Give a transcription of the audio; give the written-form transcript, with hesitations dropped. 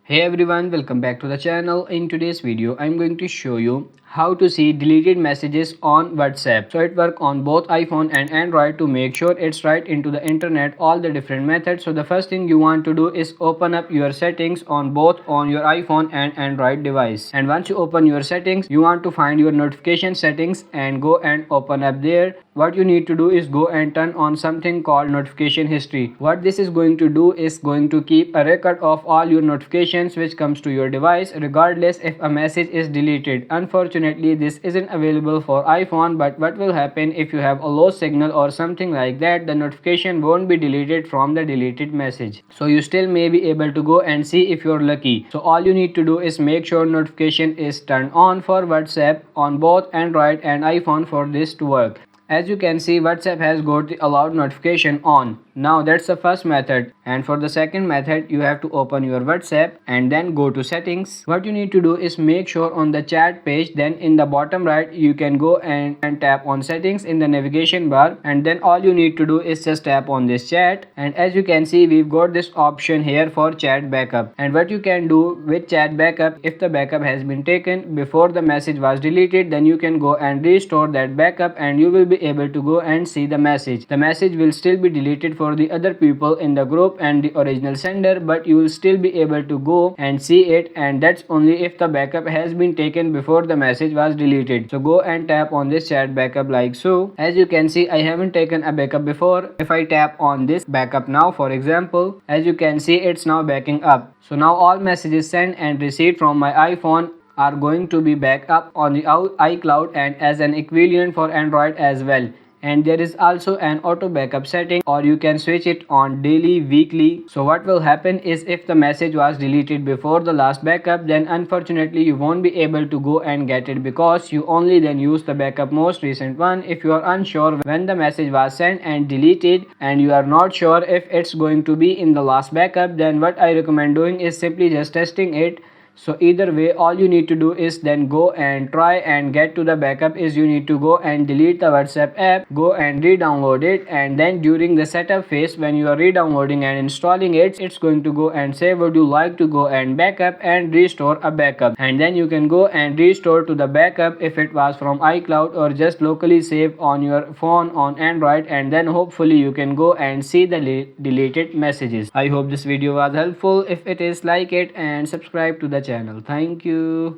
Hey everyone, welcome back to the channel. In today's video, I'm going to show you how to see deleted messages on WhatsApp. So it works on both iPhone and Android. To make sure it's right into the internet, all the different methods. So the first thing you want to do is open up your settings on both on your iPhone and Android device. And once you open your settings, you want to find your notification settings and go and open up there. What you need to do is go and turn on something called notification history. What this is going to do is going to keep a record of all your notifications which comes to your device regardless if a message is deleted. Unfortunately, this isn't available for iPhone, but what will happen if you have a low signal or something like that, the notification won't be deleted from the deleted message. So you still may be able to go and see if you're lucky. So all you need to do is make sure notification is turned on for WhatsApp on both Android and iPhone for this to work. As you can see, WhatsApp has got the allowed notification on. Now that's the first method, and for the second method you have to open your WhatsApp and then go to settings. What you need to do is make sure on the chat page, then in the bottom right you can go and tap on settings in the navigation bar, and then all you need to do is just tap on this chat. And as you can see, we've got this option here for chat backup. And what you can do with chat backup, if the backup has been taken before the message was deleted, then you can go and restore that backup and you will be able to go and see the message. The message will still be deleted for the other people in the group and the original sender, but you will still be able to go and see it, and that's only if the backup has been taken before the message was deleted. So go and tap on this chat backup like so. As you can see, I haven't taken a backup before. If I tap on this backup now, for example, as you can see, it's now backing up. So now all messages sent and received from my iPhone are going to be backed up on the iCloud and as an equivalent for Android as well. And there is also an auto backup setting, or you can switch it on daily, weekly. So what will happen is if the message was deleted before the last backup, then unfortunately you won't be able to go and get it because you only then use the backup most recent one. If you are unsure when the message was sent and deleted and you are not sure if it's going to be in the last backup, then what I recommend doing is simply just testing it. So either way, all you need to do is then go and try and get to the backup is you need to go and delete the WhatsApp app, go and re-download it, and then during the setup phase when you are re-downloading and installing it, it's going to go and say would you like to go and backup and restore a backup, and then you can go and restore to the backup if it was from iCloud or just locally save on your phone on Android, and then hopefully you can go and see the deleted messages. I hope this video was helpful. If it is, like it and subscribe to the channel. Thank you.